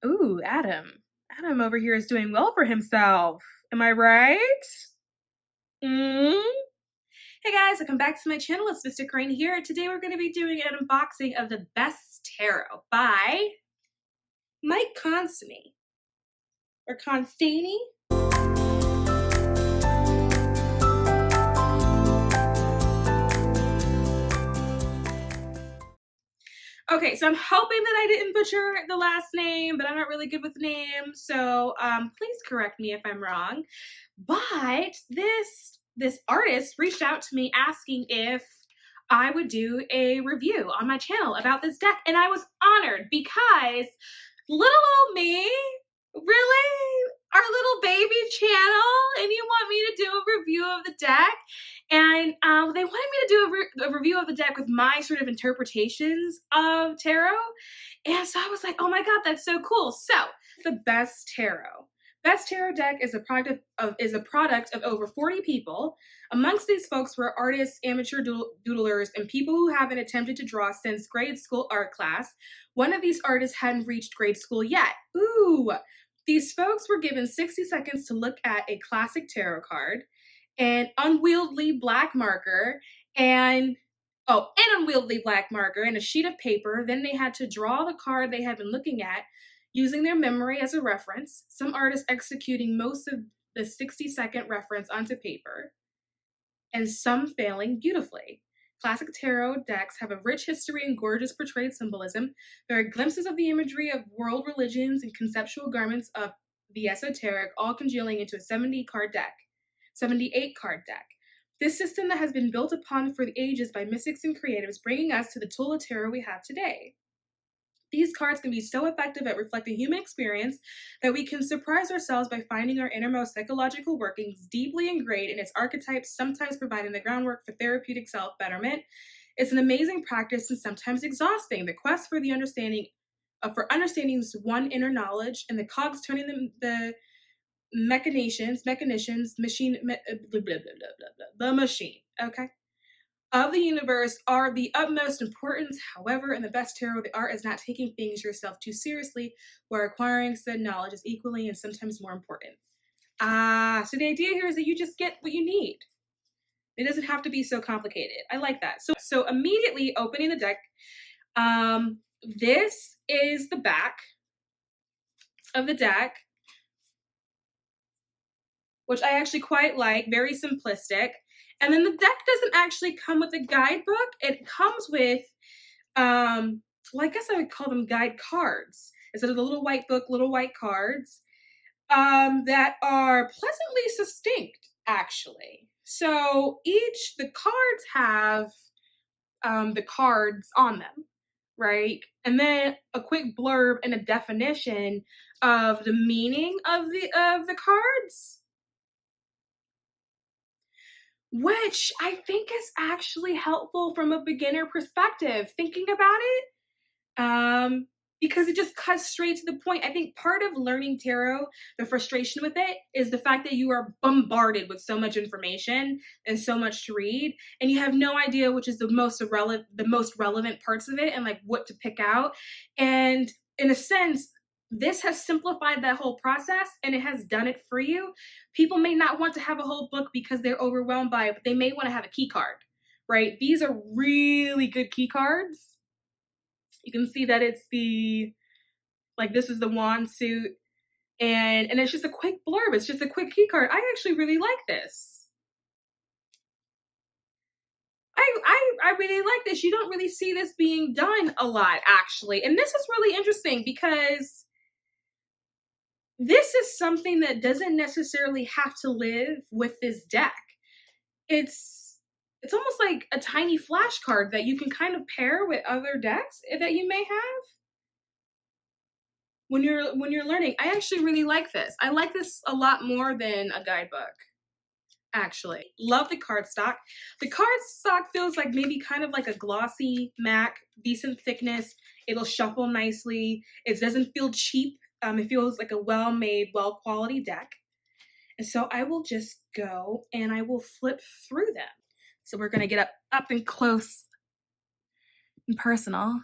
Ooh, Adam. Adam over here is doing well for himself. Am I right? Mm? Hey guys, welcome back to my channel. It's Mystic Rain here. Today we're going to be doing an unboxing of the Best Tarot by Mike Costaney. Or Costaney. Okay, so I'm hoping that I didn't butcher the last name, but I'm not really good with names, so please correct me if I'm wrong. But this artist reached out to me asking if I would do a review on my channel about this deck, and I was honored because little old me, really? Our little baby channel, and you want me to do a review of the deck? And they wanted me to do a review of the deck with my sort of interpretations of tarot. And so I was like, oh my God, that's so cool. So the Best Tarot. Best Tarot deck is a product of over 40 people. Amongst these folks were artists, amateur doodlers, and people who haven't attempted to draw since grade school art class. One of these artists hadn't reached grade school yet. Ooh! These folks were given 60 seconds to look at a classic tarot card, an unwieldy black marker, and a sheet of paper. Then they had to draw the card they had been looking at using their memory as a reference, some artists executing most of the 60-second reference onto paper, and some failing beautifully. Classic tarot decks have a rich history and gorgeous portrayed symbolism. There are glimpses of the imagery of world religions and conceptual garments of the esoteric, all congealing into a 78-card deck. This system that has been built upon for the ages by mystics and creatives, bringing us to the tool of tarot we have today. These cards can be so effective at reflecting human experience that we can surprise ourselves by finding our innermost psychological workings deeply ingrained in its archetypes, sometimes providing the groundwork for therapeutic self-betterment. It's an amazing practice and sometimes exhausting. The quest for understanding this one inner knowledge and the cogs turning the machine, okay, of the universe are the utmost importance. However, in the Best Tarot, the art is not taking things yourself too seriously, where acquiring said knowledge is equally and sometimes more important. So the idea here is that you just get what you need. It doesn't have to be so complicated. I like that. So immediately opening the deck, this is the back of the deck, which I actually quite like, very simplistic. And then the deck doesn't actually come with a guidebook. It comes with, well, I guess I would call them guide cards. Instead of the little white book, little white cards that are pleasantly succinct, actually. So the cards have the cards on them, right? And then a quick blurb and a definition of the meaning of the cards, which I think is actually helpful from a beginner perspective, thinking about it, because it just cuts straight to the point. I think part of learning tarot, the frustration with it, is the fact that you are bombarded with so much information and so much to read, and you have no idea which is the most relevant parts of it and like what to pick out. And in a sense, this has simplified that whole process, and it has done it for you. People may not want to have a whole book because they're overwhelmed by it, but they may want to have a key card, right? These are really good key cards. You can see that it's this is the wand suit, and it's just a quick blurb. It's just a quick key card. I actually really like this. I really like this. You don't really see this being done a lot, actually. And this is really interesting because this is something that doesn't necessarily have to live with this deck. It's almost like a tiny flashcard that you can kind of pair with other decks that you may have when you're learning. I actually really like this. I like this a lot more than a guidebook, actually. Love the cardstock. The cardstock feels like maybe kind of like a glossy MAC, decent thickness. It'll shuffle nicely. It doesn't feel cheap. It feels like a well-made, well-quality deck. And so I will just go and I will flip through them. So we're going to get up and close and personal.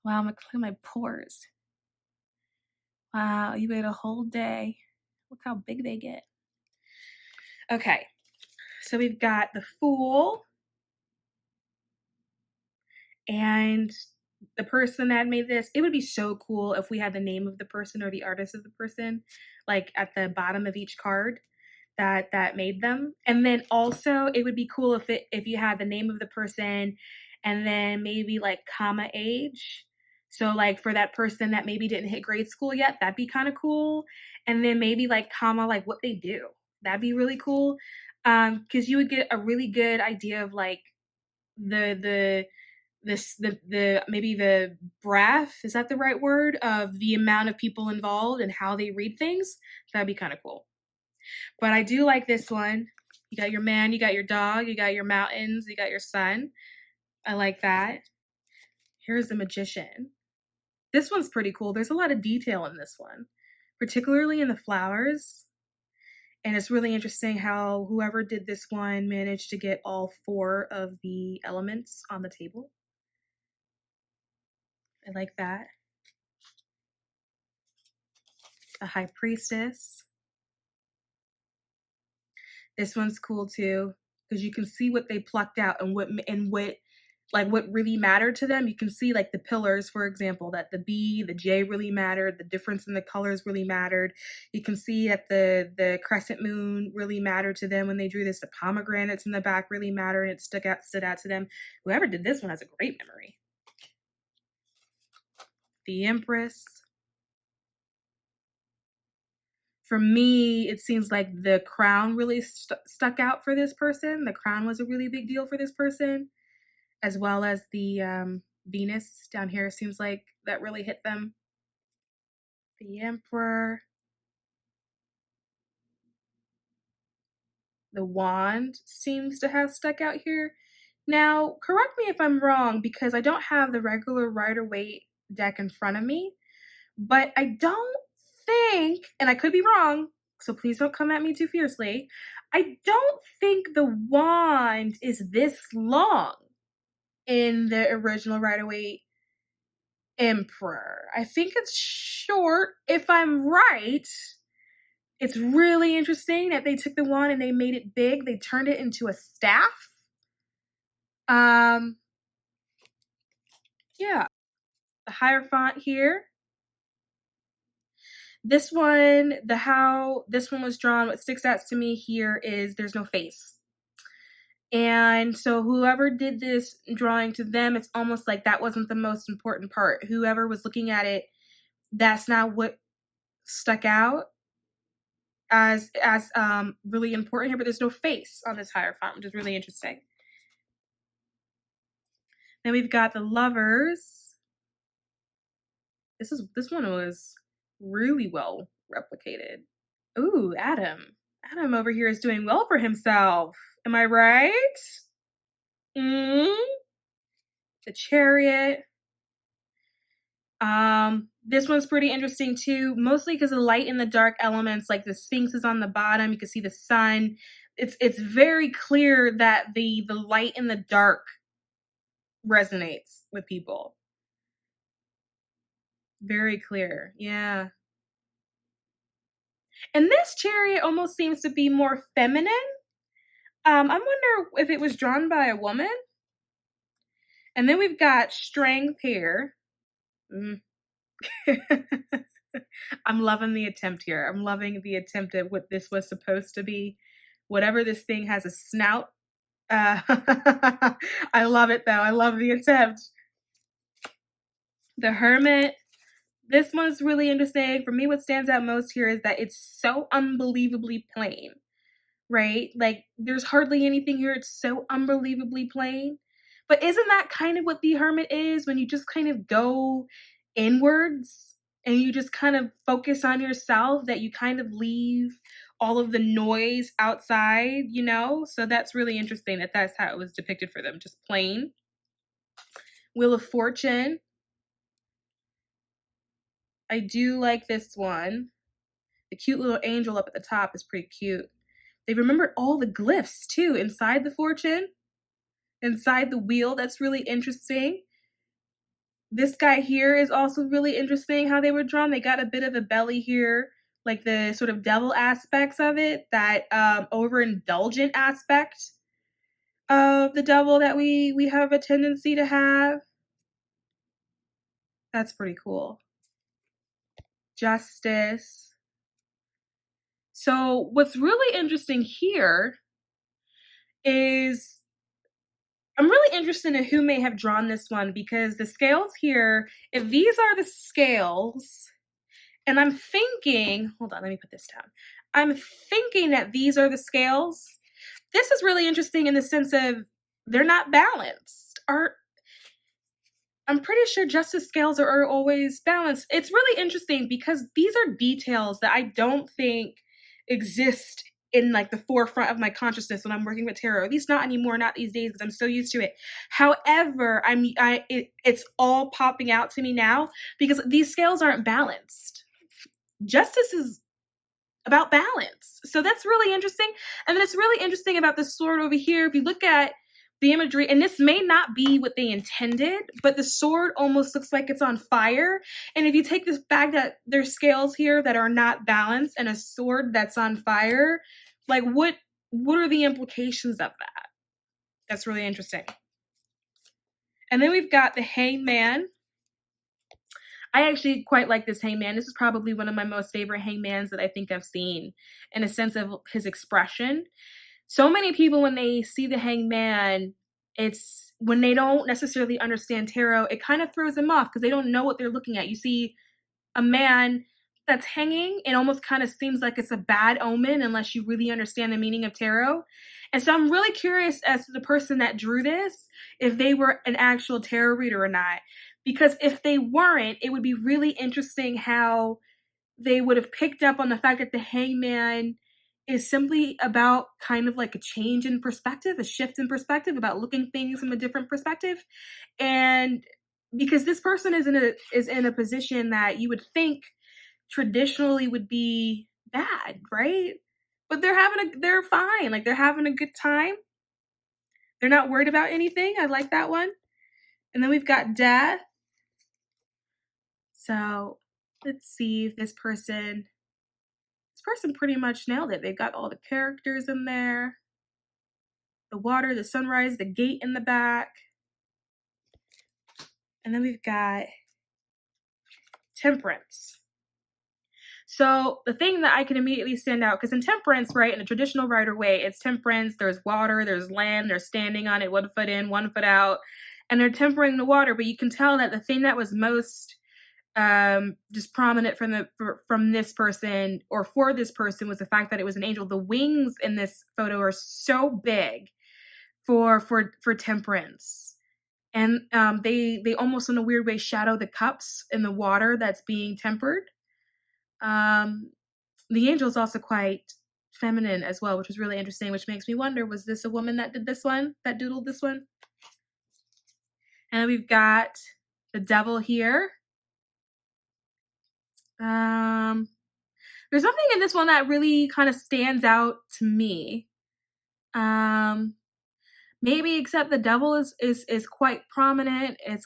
Wow, I'm going to clear my pores. Wow, you wait a whole day. Look how big they get. Okay, so we've got the Fool and the person that made this. It would be so cool if we had the name of the person or the artist of the person, like at the bottom of each card that made them. And then also it would be cool if you had the name of the person and then maybe like comma age. So like for that person that maybe didn't hit grade school yet, that'd be kind of cool. And then maybe like comma like what they do. That'd be really cool. Because you would get a really good idea of like the the maybe the breadth, is that the right word, of the amount of people involved and how they read things. That'd be kind of cool. But I do like this one. You got your man, you got your dog, you got your mountains, you got your sun. I like that. Here's the Magician. This one's pretty cool. There's a lot of detail in this one, particularly in the flowers. And it's really interesting how whoever did this one managed to get all 4 of the elements on the table. I like that. The High Priestess. This one's cool too, because you can see what they plucked out and what really mattered to them. You can see like the pillars, for example, that the B, the J really mattered. The difference in the colors really mattered. You can see that the crescent moon really mattered to them when they drew this. The pomegranates in the back really mattered, and it stood out to them. Whoever did this one has a great memory. The Empress. For me, it seems like the crown really stuck out for this person. The crown was a really big deal for this person, as well as the Venus down here. Seems like that really hit them. The Emperor. The Wand seems to have stuck out here. Now, correct me if I'm wrong, because I don't have the regular Rider-Waite deck in front of me, but I don't think, and I could be wrong, so please don't come at me too fiercely, I don't think the wand is this long in the original Rider-Waite Emperor. I think it's short. If I'm right, it's really interesting that they took the wand and they made it big. They turned it into a staff. Yeah. The Hierophant here. This one, how this one was drawn, what sticks out to me here is there's no face. And so whoever did this drawing, to them, it's almost like that wasn't the most important part. Whoever was looking at it, that's not what stuck out as really important here, but there's no face on this Hierophant, which is really interesting. Then we've got the Lovers. This one was really well replicated. Ooh, Adam. Adam over here is doing well for himself. Am I right? The Chariot. This one's pretty interesting too, mostly because of the light and the dark elements, like the Sphinx is on the bottom. You can see the sun. It's very clear that the light and the dark resonates with people. Very clear. Yeah. And this Chariot almost seems to be more feminine. I wonder if it was drawn by a woman. And then we've got Strength here. I'm loving the attempt here. I'm loving the attempt at what this was supposed to be. Whatever this thing has a snout. I love it though. I love the attempt. The Hermit. This one's really interesting. For me, what stands out most here is that it's so unbelievably plain, right? Like there's hardly anything here. It's so unbelievably plain. But isn't that kind of what the Hermit is, when you just kind of go inwards and you just kind of focus on yourself, that you kind of leave all of the noise outside, you know? So that's really interesting that that's how it was depicted for them, just plain. Wheel of Fortune. I do like this one. The cute little angel up at the top is pretty cute. They remembered all the glyphs too inside the fortune, inside the wheel. That's really interesting. This guy here is also really interesting how they were drawn. They got a bit of a belly here, like the sort of devil aspects of it, that overindulgent aspect of the devil that we have a tendency to have. That's pretty cool. Justice. So what's really interesting here is I'm really interested in who may have drawn this one, because the scales here, if these are the scales, and I'm thinking, hold on, let me put this down. I'm thinking that these are the scales. This is really interesting in the sense of they're not balanced. I'm pretty sure justice scales are always balanced. It's really interesting because these are details that I don't think exist in like the forefront of my consciousness when I'm working with tarot. At least not anymore, not these days, because I'm so used to it. However, it's all popping out to me now because these scales aren't balanced. Justice is about balance. So that's really interesting. And then it's really interesting about this sword over here. If you look at the imagery, and this may not be what they intended, but the sword almost looks like it's on fire. And if you take this fact that there's scales here that are not balanced and a sword that's on fire, like what are the implications of that? That's really interesting. And then we've got the Hangman. I actually quite like this Hangman. This is probably one of my most favorite Hangmans that I think I've seen, in a sense of his expression. So many people, when they see the Hangman, it's when they don't necessarily understand tarot, it kind of throws them off because they don't know what they're looking at. You see a man that's hanging, it almost kind of seems like it's a bad omen unless you really understand the meaning of tarot. And so I'm really curious as to the person that drew this, if they were an actual tarot reader or not. Because if they weren't, it would be really interesting how they would have picked up on the fact that the Hangman is simply about kind of like a change in perspective, a shift in perspective, about looking things from a different perspective. And because this person is in a position that you would think traditionally would be bad, right? But they're fine. Like, they're having a good time. They're not worried about anything. I like that one. And then we've got Death. So let's see if this person pretty much nailed it. They've got all the characters in there. The water, the sunrise, the gate in the back. And then we've got Temperance. So the thing that I can immediately stand out, because in Temperance, right, in a traditional Rider way, it's temperance, there's water, there's land, they're standing on it, 1 foot in, 1 foot out, and they're tempering the water. But you can tell that the thing that was most just prominent from this person, or for this person, was the fact that it was an angel. The wings in this photo are so big for Temperance, and they almost in a weird way shadow the cups in the water that's being tempered. The angel is also quite feminine as well, which was really interesting, which makes me wonder, was this a woman that did this one, that doodled this one? And we've got the devil here. There's something in this one that really kind of stands out to me. Maybe except the devil is quite prominent. It's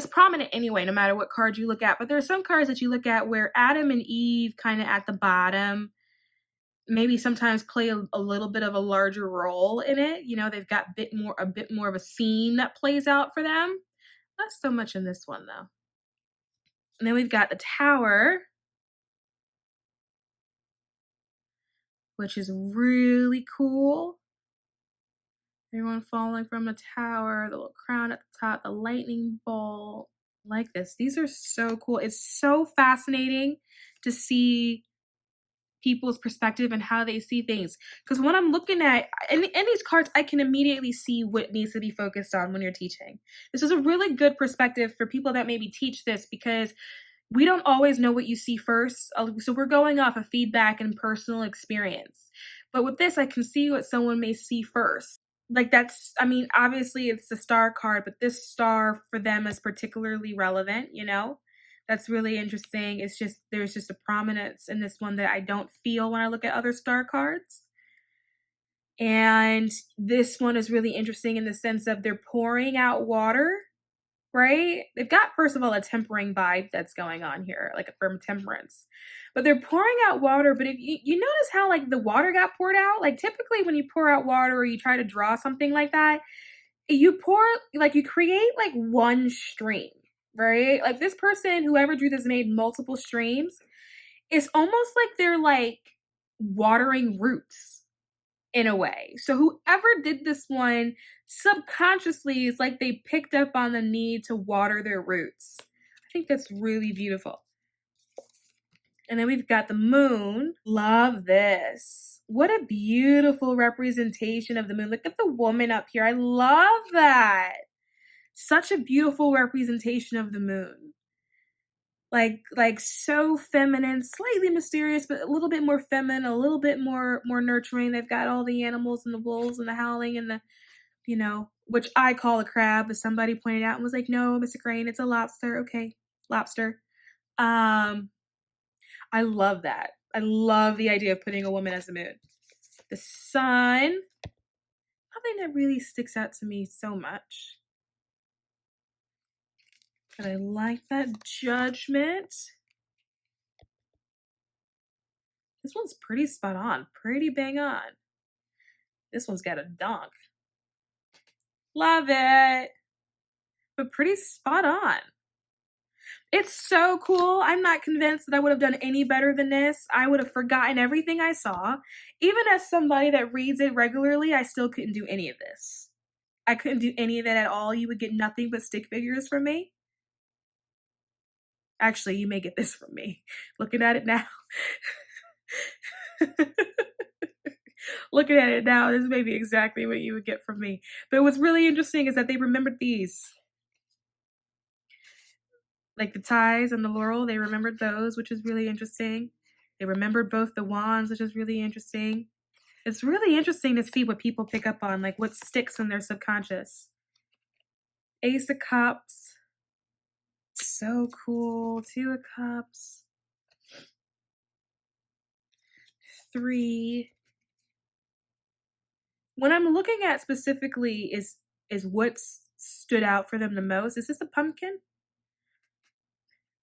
prominent anyway, no matter what card you look at. But there are some cards that you look at where Adam and Eve kind of at the bottom, maybe sometimes play a little bit of a larger role in it. You know, they've got a bit more of a scene that plays out for them. Not so much in this one though. And then we've got the Tower, which is really cool. Everyone falling from a tower, the little crown at the top, the lightning bolt. Like this. These are so cool. It's so fascinating to see people's perspective and how they see things. Because when I'm looking at in these cards, I can immediately see what needs to be focused on when you're teaching. This is a really good perspective for people that maybe teach this, because we don't always know what you see first. So we're going off of feedback and personal experience. But with this, I can see what someone may see first. Like obviously it's the star card, but this star for them is particularly relevant, you know? That's really interesting. It's just, there's just a prominence in this one that I don't feel when I look at other star cards. And this one is really interesting in the sense of they're pouring out water right? They've got, first of all, a tempering vibe that's going on here, like from Temperance. But they're pouring out water, but if you notice how like the water got poured out, like typically when you pour out water or you try to draw something like that, you pour, like you create like one stream, right? Like this person, whoever drew this, made multiple streams. It's almost like they're like watering roots in a way. So whoever did this one subconsciously is like they picked up on the need to water their roots. I think that's really beautiful. And then we've got the moon. Love this. What a beautiful representation of the moon. Look at the woman up here. I love that. Such a beautiful representation of the moon. Like so feminine, slightly mysterious, but a little bit more feminine, a little bit more nurturing. They've got all the animals and the wolves and the howling and the, which I call a crab, as somebody pointed out and was like, no, Mr. Crane, it's a lobster. Okay, lobster. I love that. I love the idea of putting a woman as the moon. The sun, nothing that really sticks out to me so much. But I like that Judgment. This one's pretty spot on, pretty bang on. This one's got a donk. Love it. But pretty spot on. It's so cool. I'm not convinced that I would have done any better than this. I would have forgotten everything I saw. Even as somebody that reads it regularly, I still couldn't do any of this. I couldn't do any of that at all. You would get nothing but stick figures from me. Actually, you may get this from me. Looking at it now. Looking at it now, this may be exactly what you would get from me. But what's really interesting is that they remembered these. Like the ties and the laurel, they remembered those, which is really interesting. They remembered both the wands, which is really interesting. It's really interesting to see what people pick up on, like what sticks in their subconscious. Ace of Cups. So cool. 2 of Cups. 3. What I'm looking at specifically is what's stood out for them the most. Is this a pumpkin?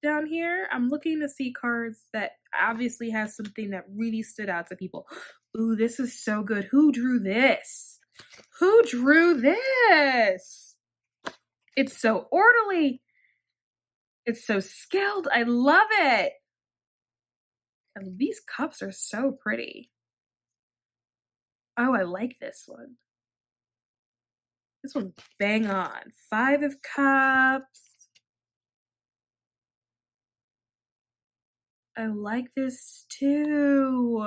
Down here, I'm looking to see cards that obviously have something that really stood out to people. Ooh, this is so good. Who drew this? Who drew this? It's so orderly. It's so skilled. I love it. And these cups are so pretty. Oh, I like this one. This one's bang on. 5 of Cups. I like this too.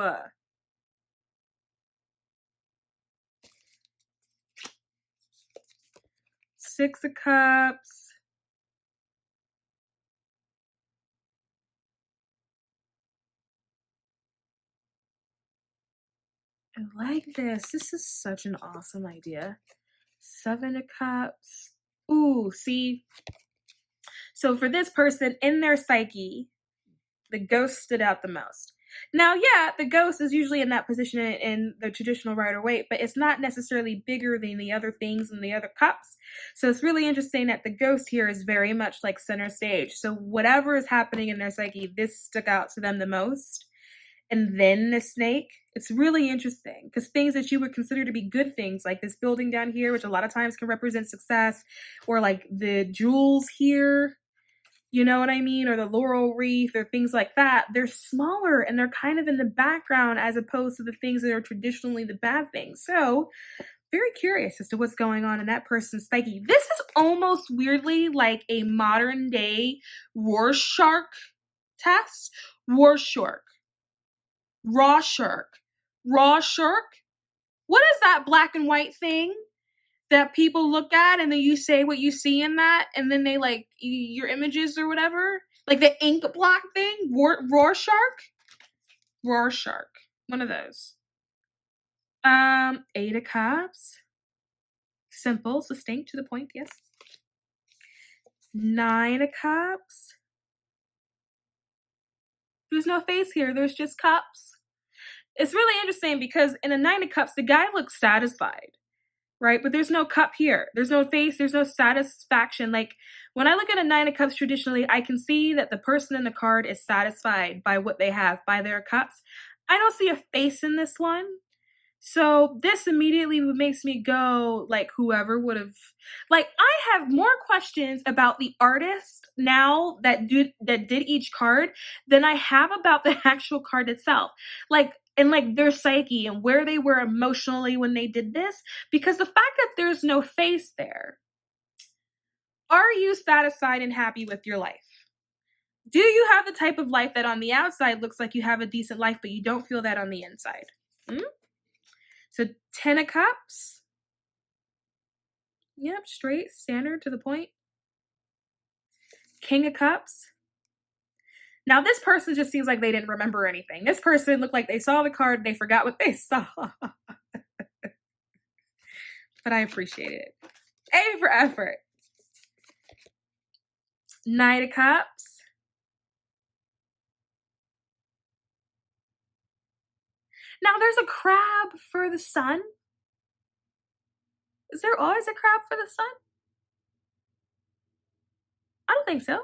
6 of Cups. I like this. This is such an awesome idea. 7 of Cups. Ooh, see? So for this person, in their psyche, the ghost stood out the most. Now, yeah, the ghost is usually in that position in the traditional Rider-Waite, but it's not necessarily bigger than the other things in the other cups. So it's really interesting that the ghost here is very much like center stage. So whatever is happening in their psyche, this stuck out to them the most. And then the snake, it's really interesting because things that you would consider to be good things, like this building down here, which a lot of times can represent success, or like the jewels here, you know what I mean? Or the laurel wreath or things like that. They're smaller and they're kind of in the background as opposed to the things that are traditionally the bad things. So very curious as to what's going on in that person's psyche. This is almost weirdly like a modern day Rorschach test. Rorschach. Rorschach. What is that black and white thing that people look at and then you say what you see in that and then they like your images or whatever? Like the ink block thing? Rorschach? One of those. 8 of Cups. Simple, succinct, to the point, yes. 9 of Cups. There's no face here. There's just cups. It's really interesting because in the 9 of Cups, the guy looks satisfied. right? But there's no cup here. There's no face. There's no satisfaction. Like when I look at a 9 of Cups traditionally, I can see that the person in the card is satisfied by what they have, by their cups. I don't see a face in this one. So this immediately makes me go, like, whoever would have, like, I have more questions about the artist now that did each card than I have about the actual card itself. Like, and like their psyche and where they were emotionally when they did this, because the fact that there's no face there, are you satisfied and happy with your life? Do you have the type of life that on the outside looks like you have a decent life, but you don't feel that on the inside? So 10 of Cups. Yep, straight, standard, to the point. King of Cups. Now this person just seems like they didn't remember anything. This person looked like they saw the card and they forgot what they saw. But I appreciate it. A for effort. Knight of Cups. Now there's a crab for the sun. Is there always a crab for the sun? I don't think so.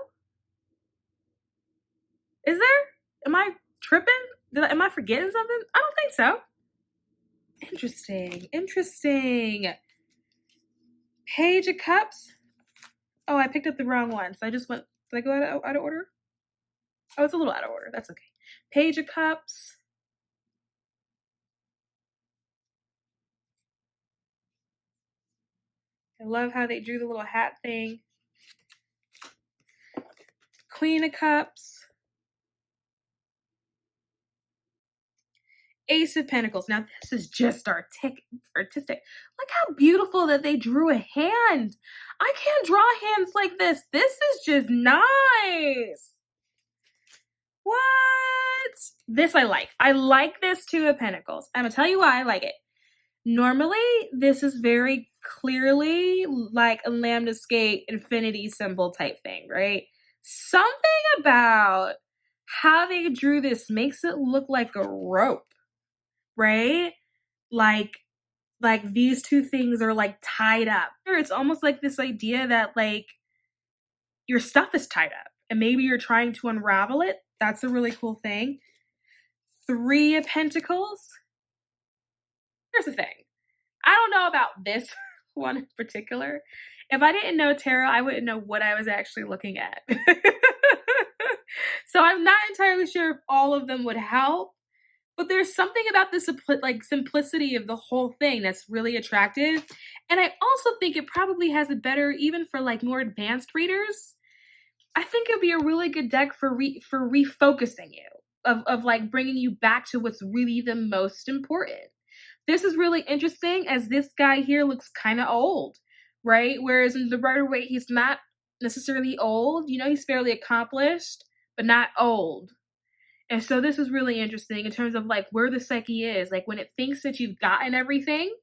Is there? Am I tripping? Am I forgetting something? I don't think so. Interesting. Interesting. Page of Cups. Oh, I picked up the wrong one. So I just went, did I go out of order? Oh, it's a little out of order. That's okay. Page of Cups. I love how they drew the little hat thing. Queen of Cups. Ace of Pentacles. Now this is just artistic. Look how beautiful that they drew a hand. I can't draw hands like this. This is just nice. What? This I like. I like this Two of Pentacles. I'm gonna tell you why I like it. Normally, this is very clearly like a lambda skate infinity symbol type thing, right? Something about how they drew this makes it look like a rope, right? Like these two things are like tied up. It's almost like this idea that like your stuff is tied up and maybe you're trying to unravel it. That's a really cool thing. Three of Pentacles. Here's the thing. I don't know about this one in particular. If I didn't know tarot, I wouldn't know what I was actually looking at. So I'm not entirely sure if all of them would help, but there's something about this like simplicity of the whole thing that's really attractive. And I also think it probably has a better, even for like more advanced readers, I think it'd be a really good deck for refocusing you, of like bringing you back to what's really the most important. This is really interesting as this guy here looks kind of old, right? Whereas in the Rider-Waite, he's not necessarily old. You know, he's fairly accomplished, but not old. And so this is really interesting in terms of like where the psyche is. Like when it thinks that you've gotten everything,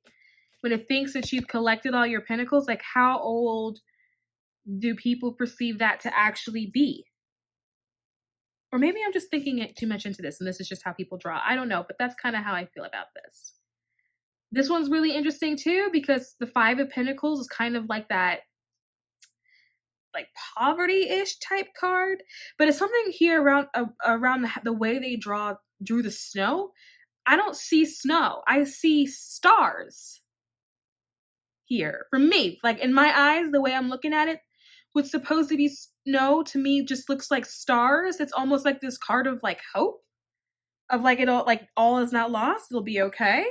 when it thinks that you've collected all your pentacles, like how old do people perceive that to actually be? Or maybe I'm just thinking it too much into this and this is just how people draw. I don't know, but that's kind of how I feel about this. This one's really interesting too because the Five of Pentacles is kind of like that like poverty-ish type card, but it's something here around the way they drew the snow. I don't see snow. I see stars here. For me, like in my eyes, the way I'm looking at it, what's supposed to be snow to me just looks like stars. It's almost like this card of like hope, of like it all, like all is not lost. It'll be okay.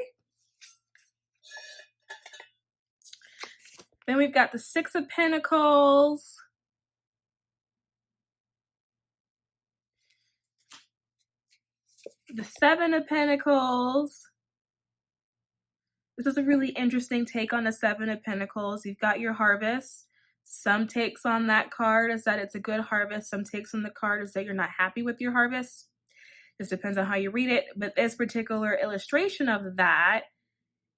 Then we've got the Six of Pentacles. The Seven of Pentacles. This is a really interesting take on the Seven of Pentacles. You've got your harvest. Some takes on that card is that it's a good harvest. Some takes on the card is that you're not happy with your harvest. Just depends on how you read it. But this particular illustration of that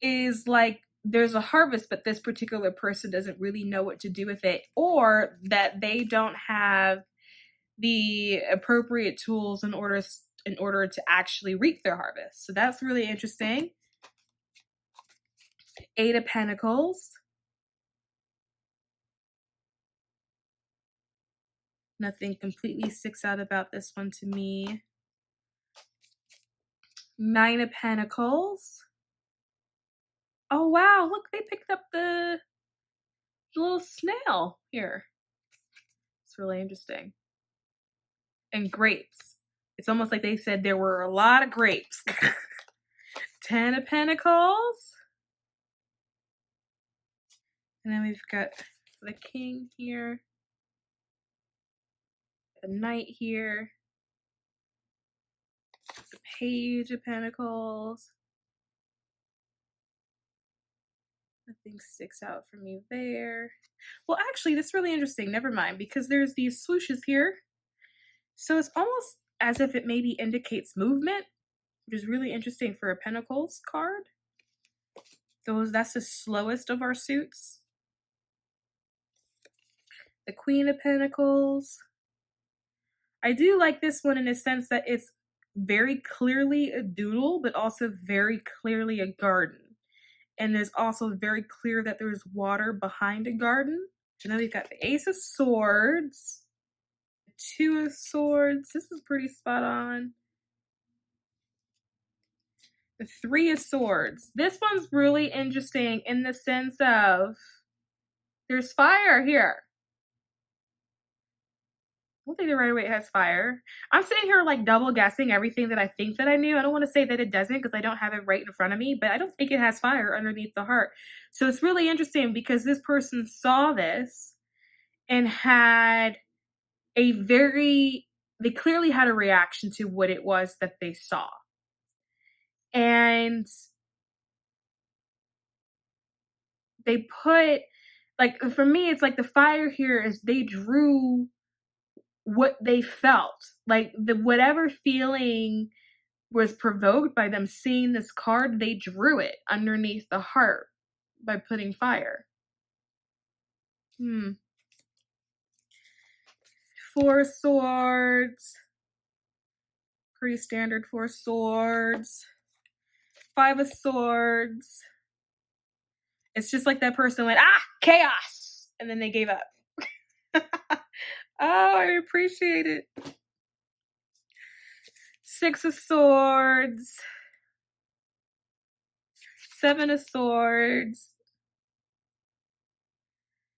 is like there's a harvest, but this particular person doesn't really know what to do with it, or that they don't have the appropriate tools in order to actually reap their harvest. So that's really interesting. Eight of Pentacles. Nothing completely sticks out about this one to me. Nine of Pentacles. Oh, wow. Look, they picked up the little snail here. It's really interesting. And grapes. It's almost like they said there were a lot of grapes. 10 of Pentacles. And then we've got the King here. The Knight here. The Page of Pentacles. Nothing sticks out for me there. Well, actually, that's really interesting. Never mind, because there's these swooshes here. So it's almost as if it maybe indicates movement, which is really interesting for a Pentacles card. That's the slowest of our suits. The Queen of Pentacles. I do like this one in the sense that it's very clearly a doodle, but also very clearly a garden. And it's also very clear that there's water behind a garden. And then we've got the Ace of Swords, the Two of Swords. This is pretty spot on. The Three of Swords. This one's really interesting in the sense of there's fire here. I don't think the Rider-Waite has fire. I'm sitting here like double guessing everything that I think that I knew. I don't want to say that it doesn't because I don't have it right in front of me, but I don't think it has fire underneath the heart. So it's really interesting because this person saw this and had they clearly had a reaction to what it was that they saw. And they put, like, for me, it's like the fire here is they drew what they felt, like whatever feeling was provoked by them seeing this card, they drew it underneath the heart by putting fire. Four of Swords, pretty standard. Four of Swords. Five of Swords. It's just like that person went, chaos, and then they gave up. Oh, I appreciate it. Six of Swords. Seven of Swords.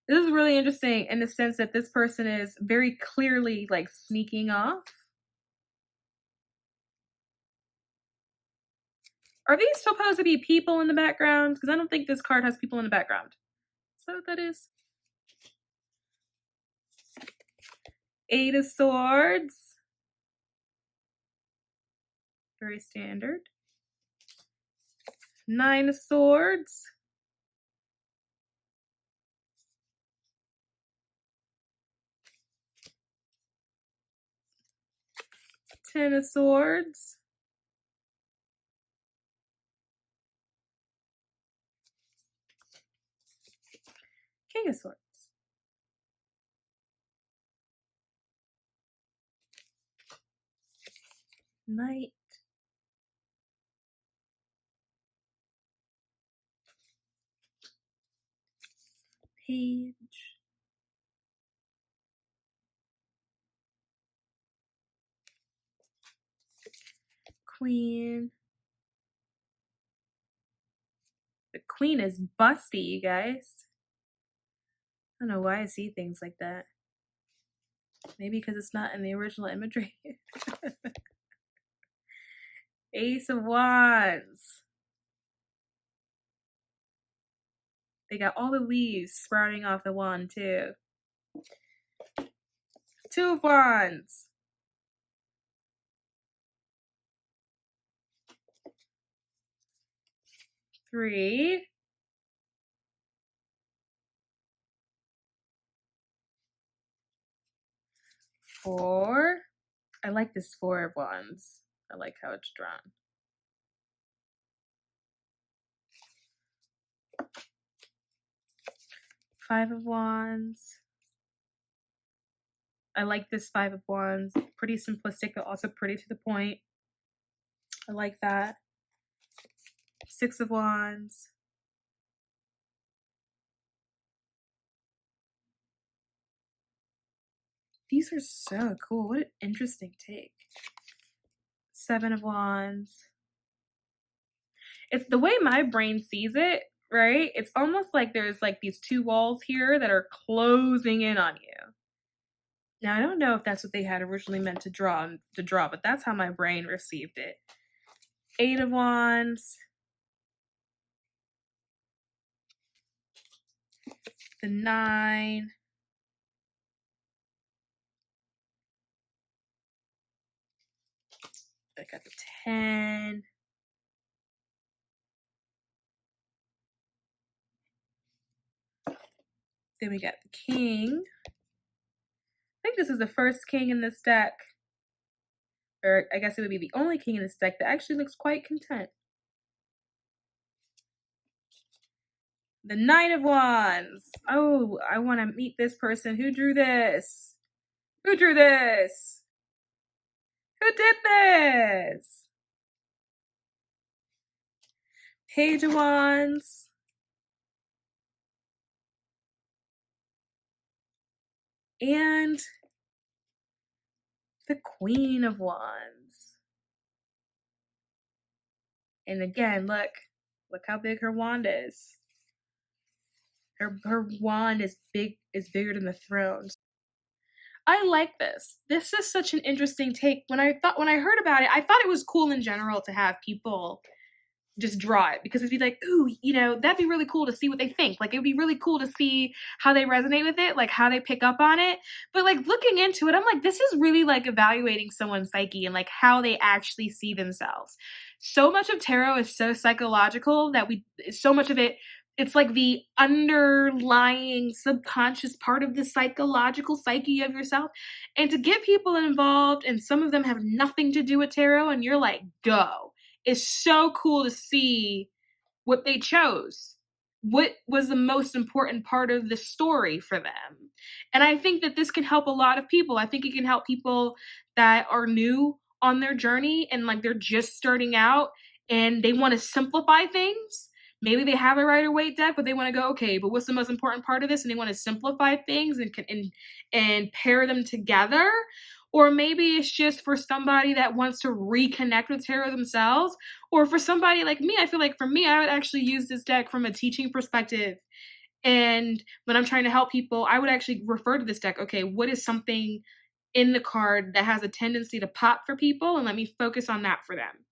This is really interesting in the sense that this person is very clearly like sneaking off. Are these supposed to be people in the background? Because I don't think this card has people in the background. Is that what that is? Eight of Swords. Very standard. Nine of Swords. Ten of Swords. King of Swords. Knight. Page. Queen. The Queen is busty, you guys. I don't know why I see things like that. Maybe because it's not in the original imagery. Ace of Wands. They got all the leaves sprouting off the wand too. Two of Wands. Three. Four. I like this Four of Wands. I like how it's drawn. Five of Wands. I like this Five of Wands. Pretty simplistic, but also pretty to the point. I like that. Six of Wands. These are so cool. What an interesting take. 7 of Wands. It's the way my brain sees it, right? It's almost like there's like these 2 walls here that are closing in on you. Now, I don't know if that's what they had originally meant to draw, but that's how my brain received it. 8 of Wands. The 9. I got the 10. Then we got the King. I think this is the first King in this deck. Or I guess it would be the only King in this deck that actually looks quite content. The Knight of Wands. Oh, I want to meet this person. Who drew this? Who drew this? Who did this? Page of Wands. And the Queen of Wands. And again, look how big her wand is. Her wand is bigger than the throne. I like this. This is such an interesting take. When I heard about it, I thought it was cool in general to have people just draw it, because it'd be like, ooh, you know, that'd be really cool to see what they think. Like, it'd be really cool to see how they resonate with it, like how they pick up on it. But like looking into it, I'm like, this is really like evaluating someone's psyche and like how they actually see themselves. So much of tarot is so psychological that so much of it, it's like the underlying subconscious part of the psychological psyche of yourself. And to get people involved, and some of them have nothing to do with tarot, and you're like, go. It's so cool to see what they chose. What was the most important part of the story for them? And I think that this can help a lot of people. I think it can help people that are new on their journey and like they're just starting out and they want to simplify things. Maybe they have a Rider-Waite deck, but they want to go, okay, but what's the most important part of this? And they want to simplify things and pair them together. Or maybe it's just for somebody that wants to reconnect with tarot themselves. Or for somebody like me, I feel like for me, I would actually use this deck from a teaching perspective. And when I'm trying to help people, I would actually refer to this deck. Okay, what is something in the card that has a tendency to pop for people? And let me focus on that for them.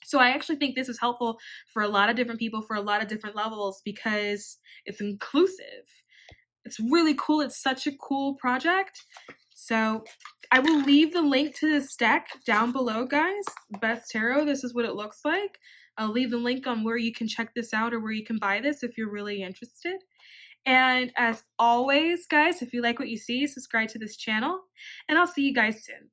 So I actually think this is helpful for a lot of different people, for a lot of different levels, because it's inclusive. It's really cool. It's such a cool project. So I will leave the link to this deck down below, guys. Best Tarot, this is what it looks like. I'll leave the link on where you can check this out or where you can buy this if you're really interested. And as always, guys, if you like what you see, subscribe to this channel, and I'll see you guys soon.